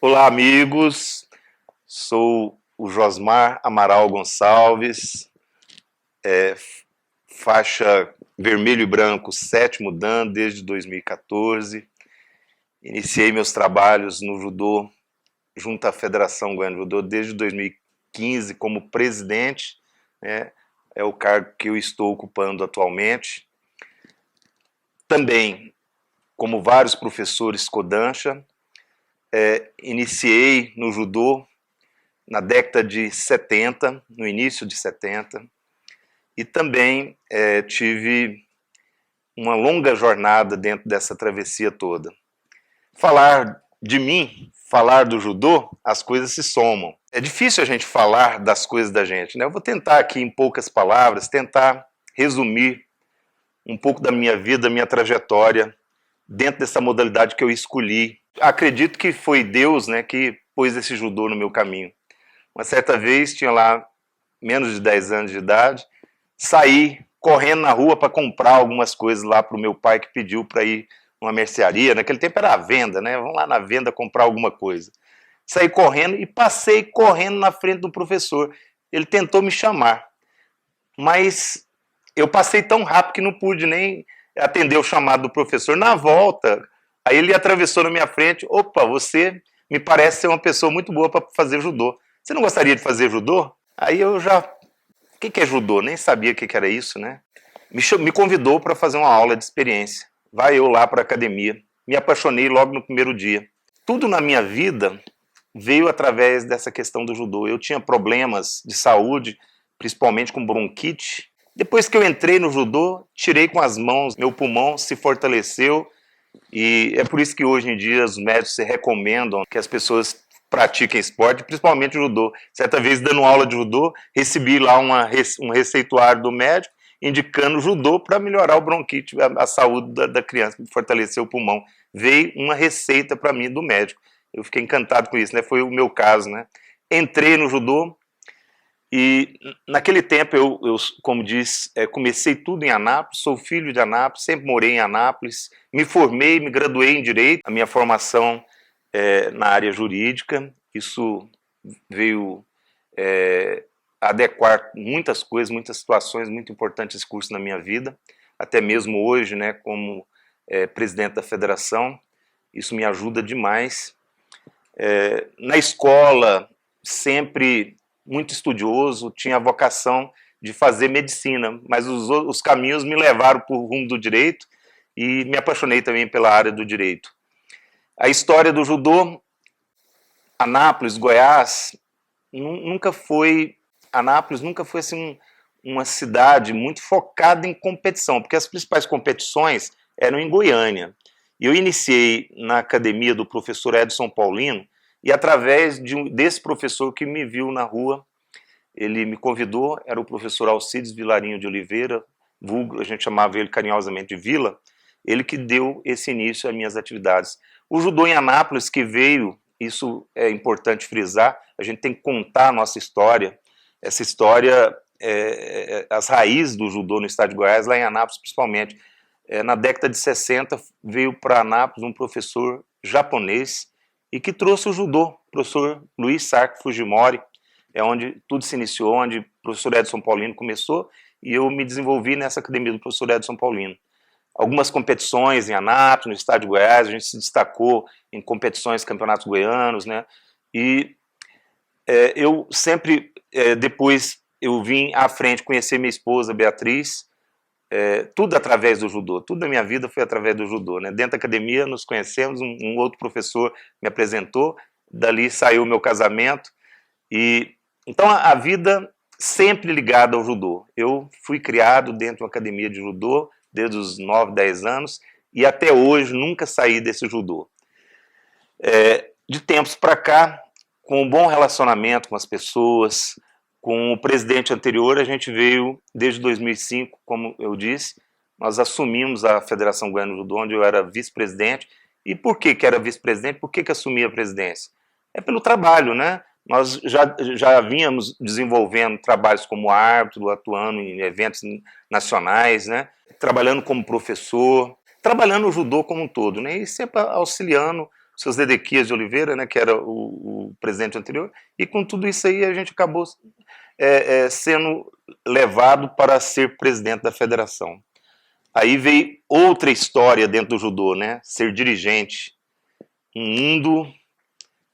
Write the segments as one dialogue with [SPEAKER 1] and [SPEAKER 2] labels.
[SPEAKER 1] Olá, amigos. Sou o Josmar Amaral Gonçalves, faixa vermelho e branco, sétimo dan desde 2014. Iniciei meus trabalhos no judô junto à Federação Goiana de Judô desde 2015 como presidente, né? É o cargo que eu estou ocupando atualmente. Também, como vários professores Kodansha, iniciei no judô na década de 70, no início de 70, e também tive uma longa jornada dentro dessa travessia toda. Falar de mim, falar do judô, as coisas se somam. É difícil a gente falar das coisas da gente, né? Eu vou tentar aqui, em poucas palavras, tentar resumir um pouco da minha vida, da minha trajetória, dentro dessa modalidade que eu escolhi. Acredito que foi Deus, né, que pôs esse judô no meu caminho. Uma certa vez, tinha lá menos de 10 anos de idade, saí correndo na rua para comprar algumas coisas lá para o meu pai, que pediu para ir numa mercearia. Naquele tempo era a venda, né? Vamos lá na venda comprar alguma coisa. Saí correndo e passei correndo na frente do professor. Ele tentou me chamar, mas eu passei tão rápido que não pude nem atender o chamado do professor. Na volta, aí ele atravessou na minha frente. Opa, você me parece ser uma pessoa muito boa para fazer judô. Você não gostaria de fazer judô? Aí eu já... O que é judô? Nem sabia o que era isso, né? Me convidou para fazer uma aula de experiência. Vai eu lá para a academia. Me apaixonei logo no primeiro dia. Tudo na minha vida veio através dessa questão do judô. Eu tinha problemas de saúde, principalmente com bronquite. Depois que eu entrei no judô, tirei com as mãos, meu pulmão se fortaleceu, e é por isso que hoje em dia os médicos se recomendam que as pessoas pratiquem esporte, principalmente judô. Certa vez, dando aula de judô, recebi lá um receituário do médico indicando judô para melhorar o bronquite, a saúde da criança, fortalecer o pulmão. Veio uma receita para mim do médico. Eu fiquei encantado com isso, né? Foi o meu caso, né? Entrei no judô e naquele tempo eu como diz, comecei tudo em Anápolis, sou filho de Anápolis, sempre morei em Anápolis, me formei, me graduei em Direito, a minha formação na área jurídica, isso veio adequar muitas coisas, muitas situações muito importantes esse curso na minha vida, até mesmo hoje, né, como presidente da federação, isso me ajuda demais. Na escola, sempre muito estudioso, tinha a vocação de fazer medicina, mas os caminhos me levaram para o rumo do direito e me apaixonei também pela área do direito. A história do judô, Anápolis, Goiás, nunca foi... Anápolis nunca foi assim, uma cidade muito focada em competição, porque as principais competições eram em Goiânia. Eu iniciei na academia do professor Edson Paulino, e através desse professor que me viu na rua, ele me convidou, era o professor Alcides Vilarinho de Oliveira, vulgo, a gente chamava ele carinhosamente de Vila, ele que deu esse início às minhas atividades. O judô em Anápolis que veio, isso é importante frisar, a gente tem que contar a nossa história, essa história, as raízes do judô no estado de Goiás, lá em Anápolis principalmente. Na década de 60 veio para Anápolis um professor japonês e que trouxe o judô, o professor Luiz Sarko Fujimori, é onde tudo se iniciou, onde o professor Edson Paulino começou, e eu me desenvolvi nessa academia do professor Edson Paulino. Algumas competições em Anápolis, no estado de Goiás, a gente se destacou em competições, campeonatos goianos, né? E eu sempre, depois eu vim à frente conhecer minha esposa Beatriz, tudo através do judô, tudo na minha vida foi através do judô, né? Dentro da academia nos conhecemos, um outro professor me apresentou, dali saiu o meu casamento, e então a vida sempre ligada ao judô. Eu fui criado dentro de uma academia de judô desde os 9, 10 anos e até hoje nunca saí desse judô. De tempos para cá, com um bom relacionamento com as pessoas, com o presidente anterior, a gente veio desde 2005, como eu disse, nós assumimos a Federação Goiana de Judô, onde eu era vice-presidente. E por que era vice-presidente? Por que assumi a presidência? É pelo trabalho, né? Nós já vínhamos desenvolvendo trabalhos como árbitro, atuando em eventos nacionais, né? Trabalhando como professor, trabalhando o judô como um todo, né? E sempre auxiliando seu Zedequias de Oliveira, né, que era o presidente anterior, e com tudo isso aí a gente acabou sendo levado para ser presidente da federação. Aí veio outra história dentro do judô, né, ser dirigente. Um mundo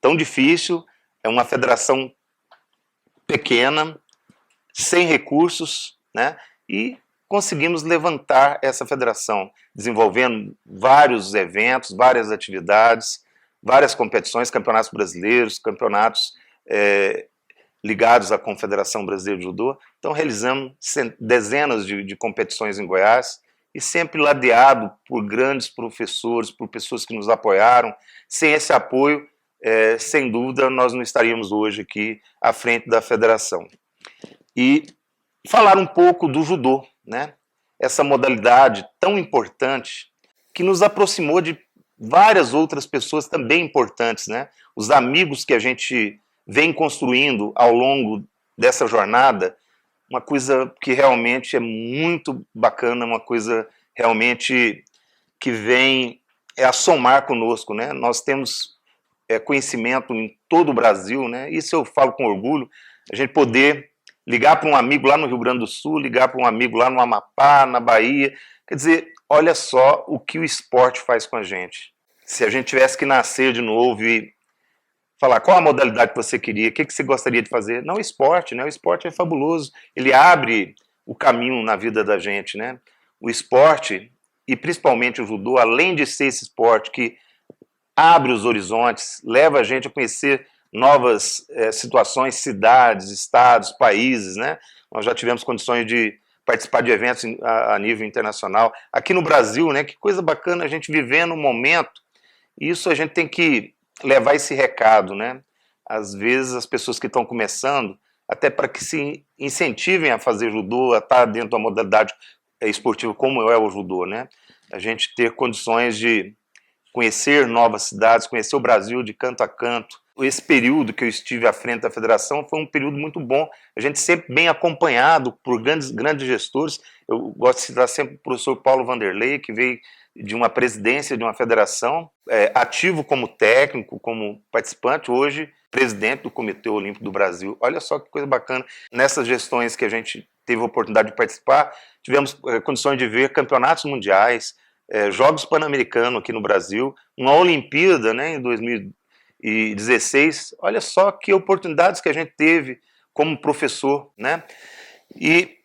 [SPEAKER 1] tão difícil, é uma federação pequena, sem recursos, né, e conseguimos levantar essa federação, desenvolvendo vários eventos, várias atividades, várias competições, campeonatos brasileiros, campeonatos ligados à Confederação Brasileira de Judô. Então realizamos dezenas de competições em Goiás, e sempre ladeado por grandes professores, por pessoas que nos apoiaram. Sem esse apoio, sem dúvida, nós não estaríamos hoje aqui à frente da federação. E falar um pouco do judô, né? Essa modalidade tão importante que nos aproximou de várias outras pessoas também importantes, né? Os amigos que a gente vem construindo ao longo dessa jornada, uma coisa que realmente é muito bacana, uma coisa realmente que vem a somar conosco, né? Nós temos conhecimento em todo o Brasil, né? Isso eu falo com orgulho, a gente poder ligar para um amigo lá no Rio Grande do Sul, ligar para um amigo lá no Amapá, na Bahia, quer dizer, olha só o que o esporte faz com a gente. Se a gente tivesse que nascer de novo e falar qual a modalidade que você queria, o que você gostaria de fazer, não o esporte, né? O esporte é fabuloso, ele abre o caminho na vida da gente, né? O esporte, e principalmente o judô, além de ser esse esporte que abre os horizontes, leva a gente a conhecer novas situações, cidades, estados, países, né? Nós já tivemos condições de participar de eventos a nível internacional. Aqui no Brasil, né? Que coisa bacana a gente vivendo um momento. Isso a gente tem que levar esse recado, né? Às vezes as pessoas que estão começando, até para que se incentivem a fazer judô, a estar dentro da modalidade esportiva como é o judô, né? A gente ter condições de conhecer novas cidades, conhecer o Brasil de canto a canto. Esse período que eu estive à frente da federação foi um período muito bom, a gente sempre bem acompanhado por grandes gestores. Eu gosto de citar sempre o professor Paulo Vanderlei, que veio de uma presidência de uma federação, ativo como técnico, como participante, hoje presidente do Comitê Olímpico do Brasil. Olha só que coisa bacana. Nessas gestões que a gente teve a oportunidade de participar, tivemos condições de ver campeonatos mundiais, Jogos Pan-Americanos aqui no Brasil, uma Olimpíada, né, em 2016. Olha só que oportunidades que a gente teve como professor, né, e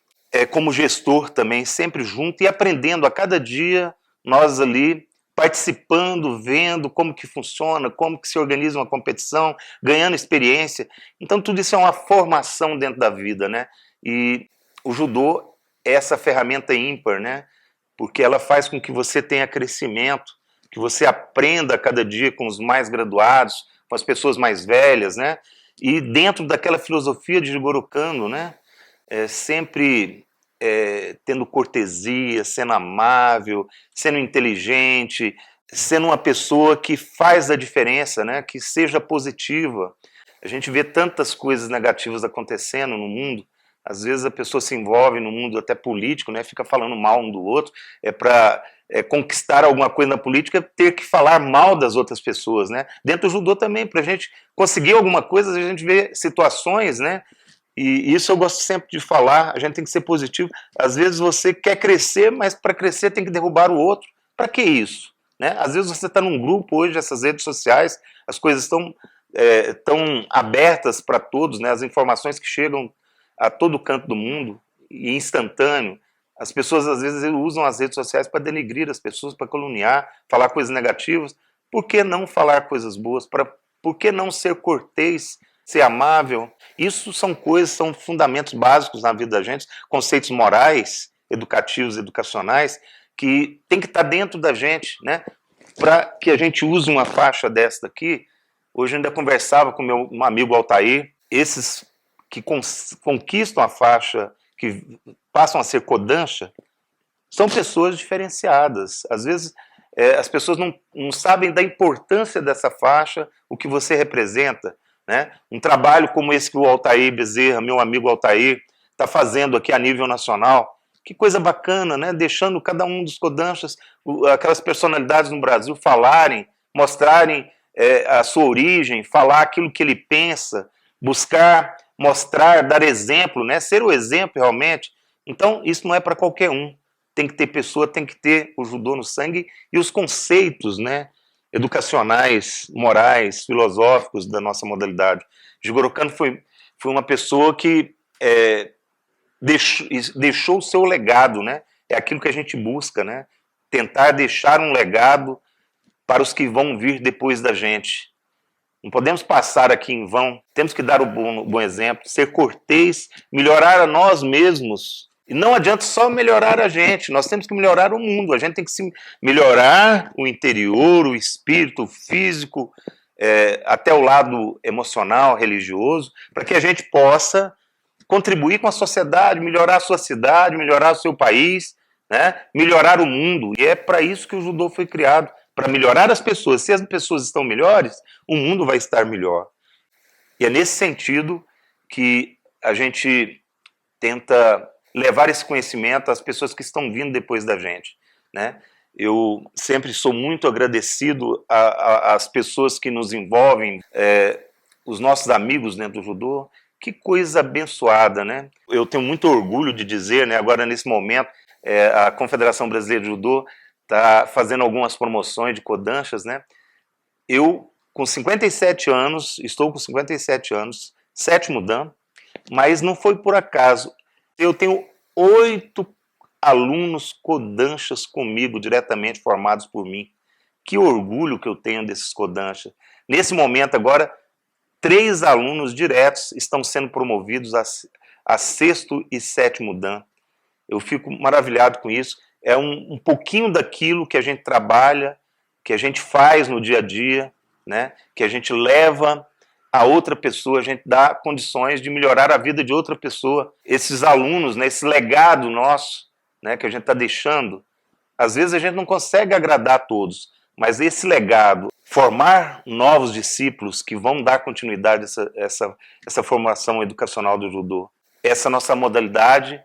[SPEAKER 1] como gestor também, sempre junto e aprendendo a cada dia, nós ali participando, vendo como que funciona, como que se organiza uma competição, ganhando experiência. Então tudo isso é uma formação dentro da vida, né? E o judô é essa ferramenta ímpar, né? Porque ela faz com que você tenha crescimento, que você aprenda a cada dia com os mais graduados, com as pessoas mais velhas, né? E dentro daquela filosofia de Jigoro Kano, né? Sempre tendo cortesia, sendo amável, sendo inteligente, sendo uma pessoa que faz a diferença, né? Que seja positiva. A gente vê tantas coisas negativas acontecendo no mundo, às vezes a pessoa se envolve no mundo até político, né? Fica falando mal um do outro, para conquistar alguma coisa na política, ter que falar mal das outras pessoas, né? Dentro do judô também, para a gente conseguir alguma coisa, a gente vê situações, né? E isso eu gosto sempre de falar, a gente tem que ser positivo. Às vezes você quer crescer, mas para crescer tem que derrubar o outro. Para que isso? Né? Às vezes você está num grupo hoje, essas redes sociais, as coisas estão tão abertas para todos, né? As informações que chegam a todo canto do mundo, e instantâneo. As pessoas às vezes usam as redes sociais para denegrir as pessoas, para caluniar, falar coisas negativas. Por que não falar coisas boas? Por que não ser cortês, ser amável? Isso são coisas, são fundamentos básicos na vida da gente, conceitos morais, educativos, educacionais, que tem que estar dentro da gente, né? Para que a gente use uma faixa desta aqui. Hoje eu ainda conversava com meu amigo Altair, esses que conquistam a faixa, que passam a ser kodansha, são pessoas diferenciadas. Às vezes as pessoas não sabem da importância dessa faixa, o que você representa, né? Um trabalho como esse que o Altair Bezerra, meu amigo Altair, está fazendo aqui a nível nacional, que coisa bacana, né? Deixando cada um dos kodanshas, aquelas personalidades no Brasil falarem, mostrarem a sua origem, falar aquilo que ele pensa, buscar mostrar, dar exemplo, né? Ser o exemplo realmente. Então, isso não é para qualquer um. Tem que ter pessoa, tem que ter o judô no sangue e os conceitos, né, educacionais, morais, filosóficos da nossa modalidade. Jigoro Kano foi uma pessoa que deixou o seu legado, né? É aquilo que a gente busca, né? Tentar deixar um legado para os que vão vir depois da gente. Não podemos passar aqui em vão, temos que dar o bom exemplo, ser cortês, melhorar a nós mesmos. E não adianta só melhorar a gente, nós temos que melhorar o mundo, a gente tem que se melhorar o interior, o espírito, o físico, até o lado emocional, religioso, para que a gente possa contribuir com a sociedade, melhorar a sua cidade, melhorar o seu país, né? Melhorar o mundo. E é para isso que o judô foi criado, para melhorar as pessoas. Se as pessoas estão melhores, o mundo vai estar melhor. E é nesse sentido que a gente tenta levar esse conhecimento às pessoas que estão vindo depois da gente, né? Eu sempre sou muito agradecido às pessoas que nos envolvem, os nossos amigos dentro do judô. Que coisa abençoada, né? Eu tenho muito orgulho de dizer, né, agora nesse momento, a Confederação Brasileira de Judô está fazendo algumas promoções de kodanshas, né? Eu, com 57 anos, estou com 57 anos, 7º dan, mas não foi por acaso. Eu tenho 8 alunos kodanshas comigo, diretamente formados por mim. Que orgulho que eu tenho desses kodanshas. Nesse momento agora, 3 alunos diretos estão sendo promovidos a 6º e 7º dan. Eu fico maravilhado com isso. É um pouquinho daquilo que a gente trabalha, que a gente faz no dia a dia, né? Que a gente leva a outra pessoa, a gente dá condições de melhorar a vida de outra pessoa. Esses alunos, né, esse legado nosso, né, que a gente está deixando, às vezes a gente não consegue agradar a todos, mas esse legado, formar novos discípulos que vão dar continuidade a essa formação educacional do judô. Essa nossa modalidade,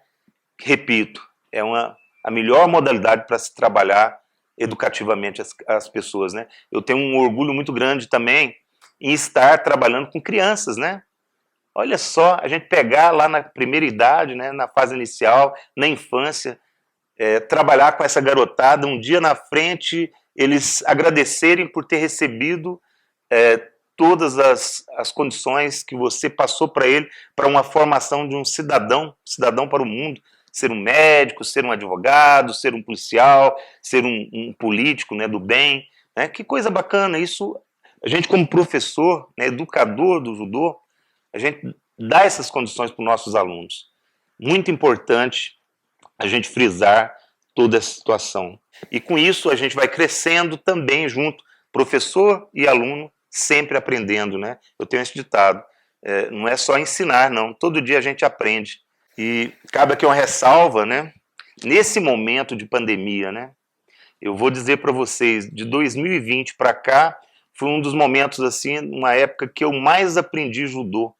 [SPEAKER 1] repito, é a melhor modalidade para se trabalhar educativamente as pessoas, né? Eu tenho um orgulho muito grande também em estar trabalhando com crianças, né? Olha só, a gente pegar lá na primeira idade, né, na fase inicial, na infância, trabalhar com essa garotada, um dia na frente, eles agradecerem por ter recebido todas as condições que você passou para ele, para uma formação de um cidadão para o mundo, ser um médico, ser um advogado, ser um policial, ser um político, né, do bem, né? Que coisa bacana, isso a gente como professor, né, educador do judô, a gente dá essas condições para os nossos alunos. Muito importante a gente frisar toda essa situação. E com isso a gente vai crescendo também junto, professor e aluno, sempre aprendendo, né? Eu tenho esse ditado, não é só ensinar, não, todo dia a gente aprende. E cabe aqui uma ressalva, né? Nesse momento de pandemia, né? Eu vou dizer para vocês, de 2020 para cá, foi um dos momentos, assim, uma época que eu mais aprendi judô.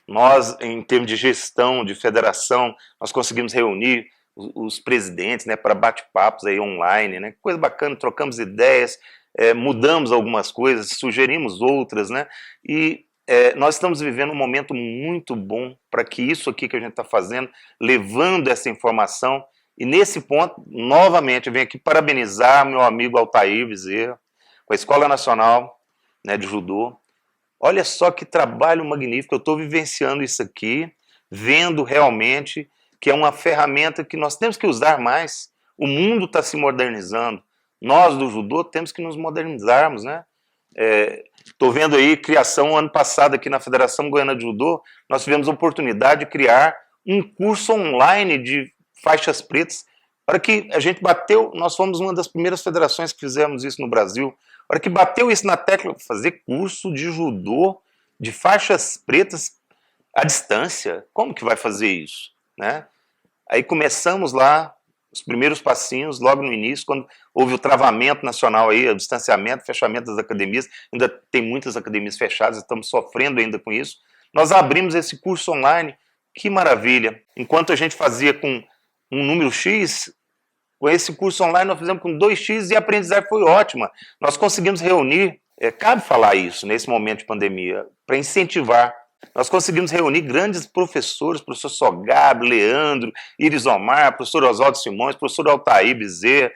[SPEAKER 1] Nós, em termos de gestão, de federação, nós conseguimos reunir os presidentes, né, para bate-papos aí online, né? Coisa bacana, trocamos ideias, mudamos algumas coisas, sugerimos outras, né? E nós estamos vivendo um momento muito bom para que isso aqui que a gente está fazendo, levando essa informação, e nesse ponto, novamente, eu venho aqui parabenizar meu amigo Altair Bezerra, com a Escola Nacional, né, de Judô. Olha só que trabalho magnífico, eu estou vivenciando isso aqui, vendo realmente que é uma ferramenta que nós temos que usar mais. O mundo está se modernizando, nós do judô temos que nos modernizarmos, né? Estou vendo aí criação, ano passado aqui na Federação Goiana de Judô, nós tivemos a oportunidade de criar um curso online de faixas pretas, para que a gente bateu, nós fomos uma das primeiras federações que fizemos isso no Brasil, a hora que bateu isso na tecla, fazer curso de judô, de faixas pretas à distância, como que vai fazer isso, né? Aí começamos lá, os primeiros passinhos, logo no início, quando houve o travamento nacional aí, o distanciamento, fechamento das academias, ainda tem muitas academias fechadas, estamos sofrendo ainda com isso, nós abrimos esse curso online, que maravilha, enquanto a gente fazia com um número X, com esse curso online nós fizemos com 2x e a aprendizagem foi ótima. Nós conseguimos reunir Cabe falar isso nesse momento de pandemia, para incentivar. Nós conseguimos reunir grandes professores, professor Sogabe, Leandro, Iris Omar, professor Oswaldo Simões, professor Altair Bezerra,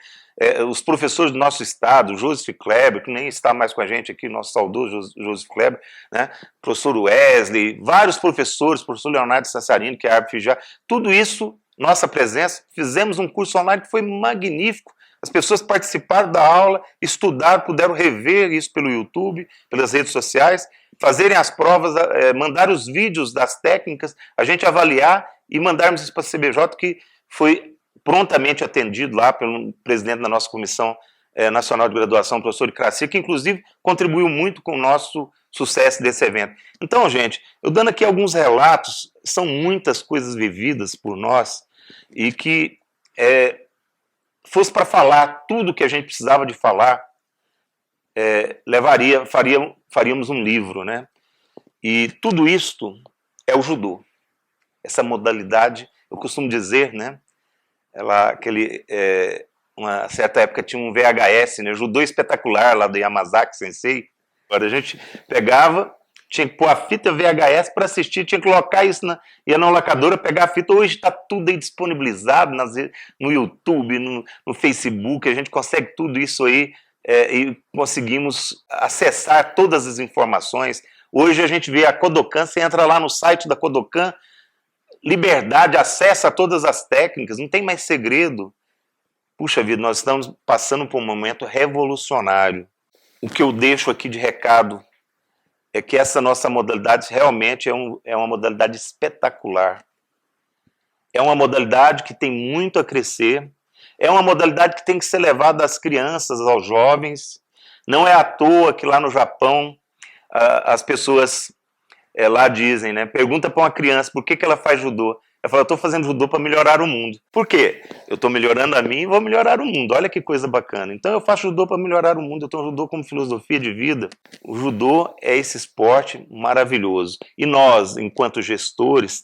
[SPEAKER 1] os professores do nosso estado, Joseph Kleber, que nem está mais com a gente aqui, nosso saudoso Joseph Kleber, né? Professor Wesley, vários professores, professor Leonardo Sassarino, que é árbitro já, tudo isso, nossa presença, fizemos um curso online que foi magnífico. As pessoas participaram da aula, estudaram, puderam rever isso pelo YouTube, pelas redes sociais, fazerem as provas, mandar os vídeos das técnicas, a gente avaliar e mandarmos isso para a CBJ, que foi prontamente atendido lá pelo presidente da nossa Comissão Nacional de Graduação, o professor Icraci, que inclusive contribuiu muito com o nosso sucesso desse evento. Então, gente, eu dando aqui alguns relatos, são muitas coisas vividas por nós e que fosse para falar tudo que a gente precisava de falar, faríamos um livro, né? E tudo isto é o judô. Essa modalidade, eu costumo dizer, né? Uma certa época tinha um VHS, né? Judô espetacular lá do Yamazaki Sensei. Agora a gente pegava, tinha que pôr a fita VHS para assistir, tinha que colocar isso, ia na locadora pegar a fita. Hoje está tudo aí disponibilizado no YouTube, no Facebook, a gente consegue tudo isso aí e conseguimos acessar todas as informações. Hoje a gente vê a Kodokan, você entra lá no site da Kodokan, liberdade, acesso a todas as técnicas, não tem mais segredo. Puxa vida, nós estamos passando por um momento revolucionário. O que eu deixo aqui de recado é que essa nossa modalidade realmente é uma modalidade espetacular. É uma modalidade que tem muito a crescer, é uma modalidade que tem que ser levada às crianças, aos jovens. Não é à toa que lá no Japão as pessoas lá dizem, né? Pergunta para uma criança por que ela faz judô. Ela fala, eu estou fazendo judô para melhorar o mundo. Por quê? Eu estou melhorando a mim e vou melhorar o mundo. Olha que coisa bacana. Então eu faço judô para melhorar o mundo. Eu tenho judô como filosofia de vida. O judô é esse esporte maravilhoso. E nós, enquanto gestores,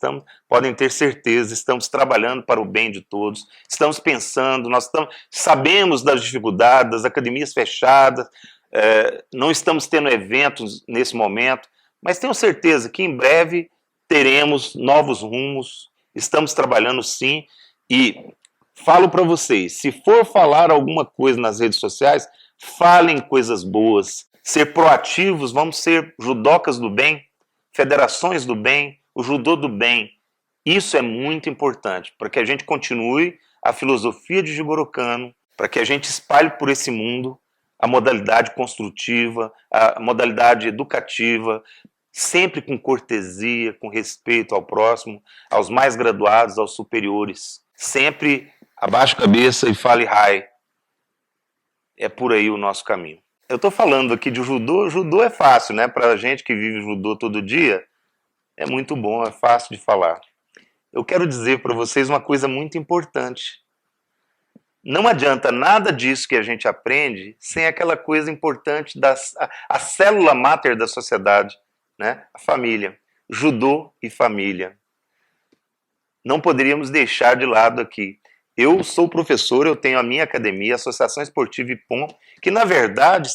[SPEAKER 1] podem ter certeza, estamos trabalhando para o bem de todos. Estamos pensando, sabemos das dificuldades, das academias fechadas, não estamos tendo eventos nesse momento, mas tenho certeza que em breve teremos novos rumos. Estamos trabalhando sim, e falo para vocês, se for falar alguma coisa nas redes sociais, falem coisas boas, ser proativos, vamos ser judocas do bem, federações do bem, o judô do bem. Isso é muito importante, para que a gente continue a filosofia de Jigoro Kano, para que a gente espalhe por esse mundo a modalidade construtiva, a modalidade educativa, sempre com cortesia, com respeito ao próximo, aos mais graduados, aos superiores. Sempre abaixe a cabeça e fale hi. É por aí o nosso caminho. Eu estou falando aqui de judô. Judô é fácil, né? Para a gente que vive judô todo dia, é muito bom, é fácil de falar. Eu quero dizer para vocês uma coisa muito importante. Não adianta nada disso que a gente aprende sem aquela coisa importante, a célula máter da sociedade, né? A família, judô e família. Não poderíamos deixar de lado aqui. Eu sou professor, eu tenho a minha academia, a Associação Esportiva Ipom, que na verdade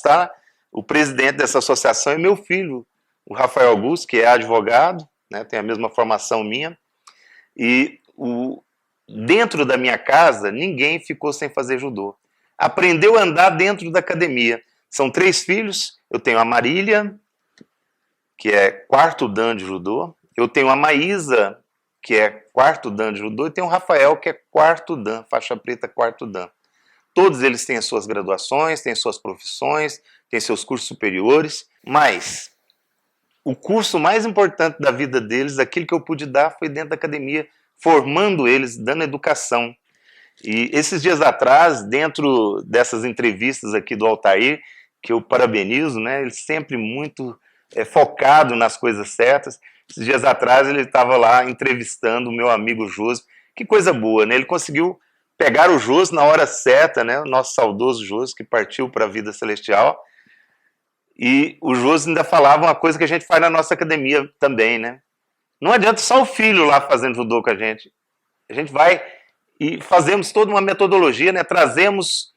[SPEAKER 1] o presidente dessa associação é meu filho, o Rafael Augusto, que é advogado, né? Tem a mesma formação minha, e dentro da minha casa ninguém ficou sem fazer judô. Aprendeu a andar dentro da academia. São 3 filhos, eu tenho a Marília, que é 4º dan de judô, eu tenho a Maísa, que é 4º dan de judô, e tenho o Rafael, que é 4º dan, faixa preta 4º dan. Todos eles têm as suas graduações, têm suas profissões, têm seus cursos superiores, mas o curso mais importante da vida deles, aquilo que eu pude dar, foi dentro da academia, formando eles, dando educação. E esses dias atrás, dentro dessas entrevistas aqui do Altair, que eu parabenizo, né, ele sempre muito focado nas coisas certas. Esses dias atrás ele estava lá entrevistando o meu amigo Josi. Que coisa boa, né? Ele conseguiu pegar o Josi na hora certa, né? O nosso saudoso Josi, que partiu para a vida celestial. E o Josi ainda falava uma coisa que a gente faz na nossa academia também, né? Não adianta só o filho lá fazendo judô com a gente. A gente vai e fazemos toda uma metodologia, né? Trazemos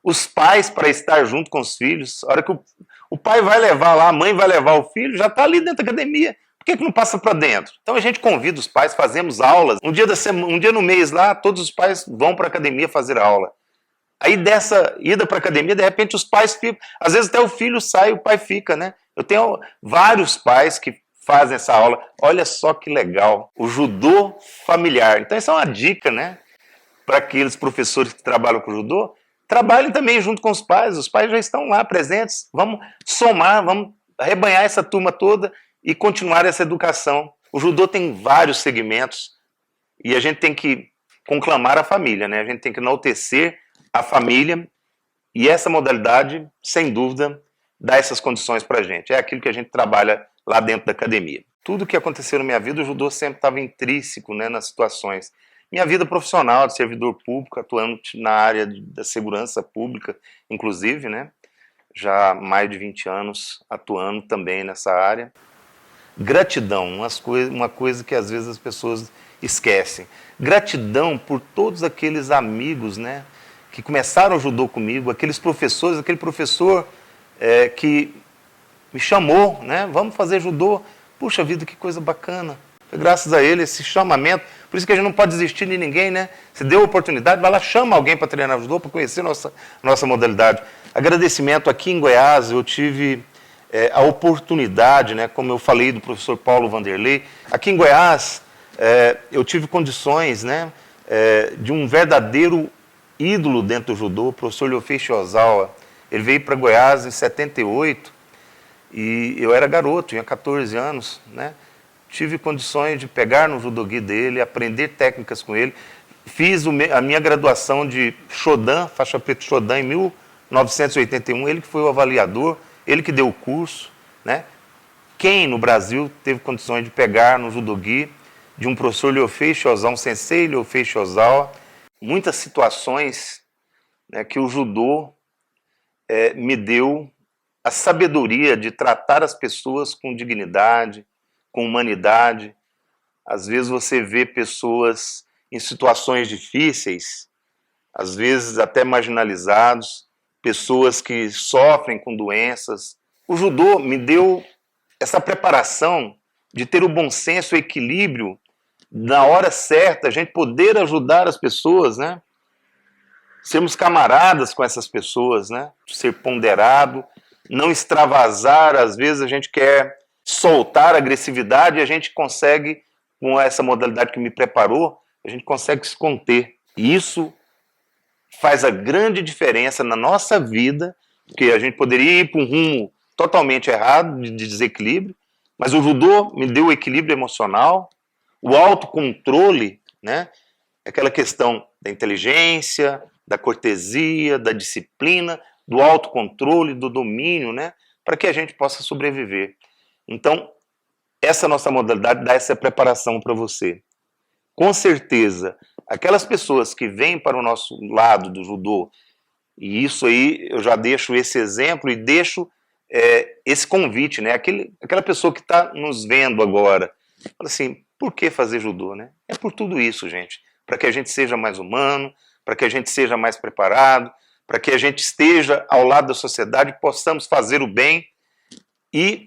[SPEAKER 1] os pais para estar junto com os filhos. A hora que o pai vai levar lá, a mãe vai levar o filho, já está ali dentro da academia. Por que não passa para dentro? Então a gente convida os pais, fazemos aulas. Um dia no mês lá, todos os pais vão para a academia fazer aula. Aí dessa ida para a academia, de repente os pais ficam. Às vezes até o filho sai, o pai fica, né? Eu tenho vários pais que fazem essa aula. Olha só que legal. O judô familiar. Então essa é uma dica, né? Para aqueles professores que trabalham com judô, trabalhem também junto com os pais já estão lá presentes, vamos somar, vamos arrebanhar essa turma toda e continuar essa educação. O judô tem vários segmentos e a gente tem que conclamar a família, né? A gente tem que enaltecer a família e essa modalidade, sem dúvida, dá essas condições para a gente. É aquilo que a gente trabalha lá dentro da academia. Tudo que aconteceu na minha vida, o judô sempre estava intrínseco, né, nas situações. Minha vida profissional de servidor público, atuando na área da segurança pública, inclusive, né? Já há mais de 20 anos atuando também nessa área. Gratidão, uma coisa que às vezes as pessoas esquecem. Gratidão por todos aqueles amigos, né, que começaram o judô comigo, aqueles professores, aquele professor que me chamou, né? Vamos fazer judô. Puxa vida, que coisa bacana. Graças a ele, esse chamamento. Por isso que a gente não pode desistir de ninguém, né? Se deu a oportunidade, vai lá, chama alguém para treinar judô, para conhecer nossa modalidade. Agradecimento aqui em Goiás, eu tive a oportunidade, né? Como eu falei do professor Paulo Vanderlei, aqui em Goiás eu tive condições, né? De um verdadeiro ídolo dentro do judô, o professor Leofei Shiozawa. Ele veio para Goiás em 78 e eu era garoto, tinha 14 anos, né? Tive condições de pegar no judogi dele, aprender técnicas com ele. Fiz a minha graduação de Shodan, faixa preta Shodan, em 1981. Ele que foi o avaliador, ele que deu o curso, né? Quem no Brasil teve condições de pegar no judogi de um professor Leofei Shiozawa, um sensei Leofei Shiozawa? Muitas situações, né, que o judô me deu a sabedoria de tratar as pessoas com dignidade, com humanidade. Às vezes você vê pessoas em situações difíceis, às vezes até marginalizados, pessoas que sofrem com doenças. O judô me deu essa preparação de ter o bom senso, o equilíbrio, na hora certa, a gente poder ajudar as pessoas, né? Sermos camaradas com essas pessoas, né? Ser ponderado, não extravasar. Às vezes a gente quer soltar a agressividade e a gente consegue, com essa modalidade que me preparou, a gente consegue se conter. E isso faz a grande diferença na nossa vida, porque a gente poderia ir para um rumo totalmente errado, de desequilíbrio, mas o judô me deu o equilíbrio emocional, o autocontrole, né? Aquela questão da inteligência, da cortesia, da disciplina, do autocontrole, do domínio, né? Para que a gente possa sobreviver. Então, essa nossa modalidade dá essa preparação para você. Com certeza, aquelas pessoas que vêm para o nosso lado do judô, e isso aí eu já deixo esse exemplo e deixo esse convite, né? Aquela pessoa que está nos vendo agora, fala assim, por que fazer judô, né? É por tudo isso, gente. Para que a gente seja mais humano, para que a gente seja mais preparado, para que a gente esteja ao lado da sociedade, possamos fazer o bem e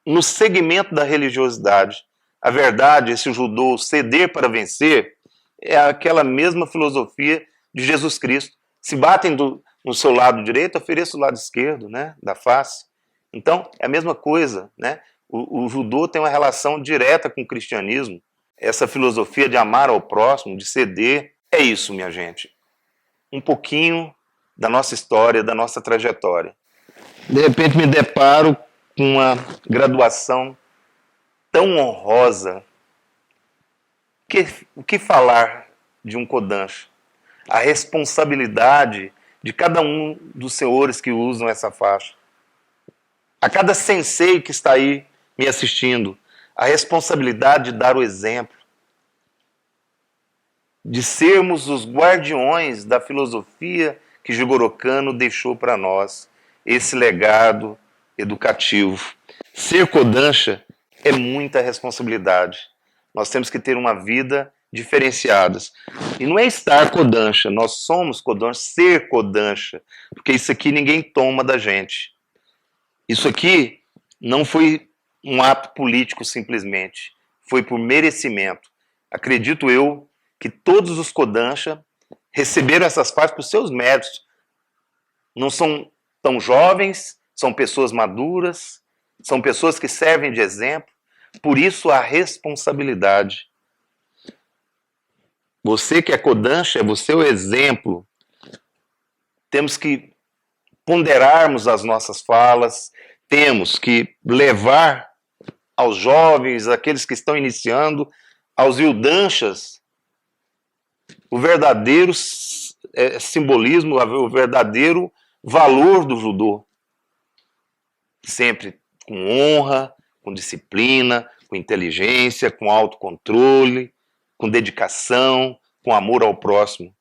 [SPEAKER 1] no segmento da religiosidade. A verdade, esse judô, ceder para vencer, é aquela mesma filosofia de Jesus Cristo. Se batem no seu lado direito, ofereça o lado esquerdo, né, da face. Então, é a mesma coisa, né? O judô tem uma relação direta com o cristianismo. Essa filosofia de amar ao próximo, de ceder. É isso, minha gente. Um pouquinho da nossa história, da nossa trajetória. De repente me deparo com uma graduação tão honrosa. O que falar de um Kodansha? A responsabilidade de cada um dos senhores que usam essa faixa. A cada sensei que está aí me assistindo, a responsabilidade de dar o exemplo, de sermos os guardiões da filosofia que Jigoro Kano deixou para nós, esse legado educativo. Ser Kodansha é muita responsabilidade. Nós temos que ter uma vida diferenciadas. E não é estar Kodansha, nós somos Kodansha, ser Kodansha, porque isso aqui ninguém toma da gente. Isso aqui não foi um ato político simplesmente, foi por merecimento. Acredito eu que todos os Kodansha receberam essas faixas por seus méritos. Não são tão jovens, são pessoas maduras, são pessoas que servem de exemplo, por isso a responsabilidade. Você que é Kodansha, você é o exemplo. Temos que ponderarmos as nossas falas, temos que levar aos jovens, aqueles que estão iniciando, aos Yudanshas, o verdadeiro simbolismo, o verdadeiro valor do judô. Sempre com honra, com disciplina, com inteligência, com autocontrole, com dedicação, com amor ao próximo.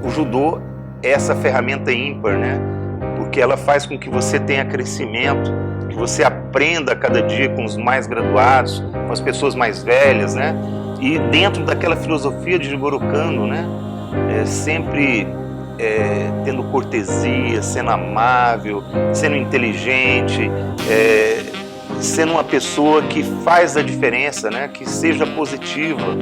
[SPEAKER 1] O judô é essa ferramenta ímpar, né? Porque ela faz com que você tenha crescimento, que você aprenda a cada dia com os mais graduados, com as pessoas mais velhas, né? E dentro daquela filosofia de Jigoro Kano, né? Sempre tendo cortesia, sendo amável, sendo inteligente, sendo uma pessoa que faz a diferença, né? Que seja positiva.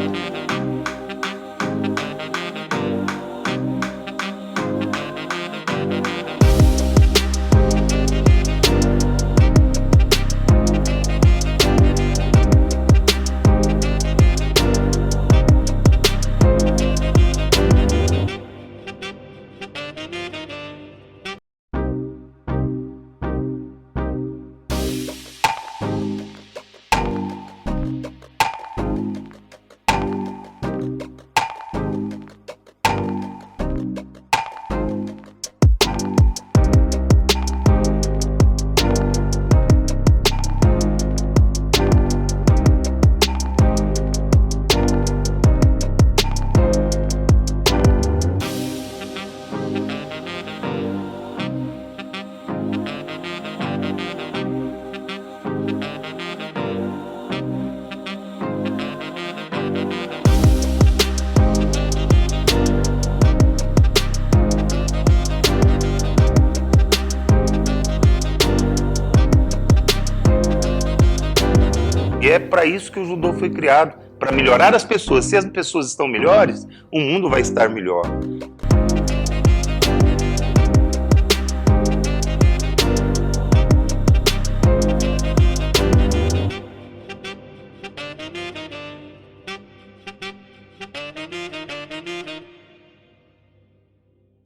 [SPEAKER 1] E é para isso que o judô foi criado, para melhorar as pessoas. Se as pessoas estão melhores, o mundo vai estar melhor.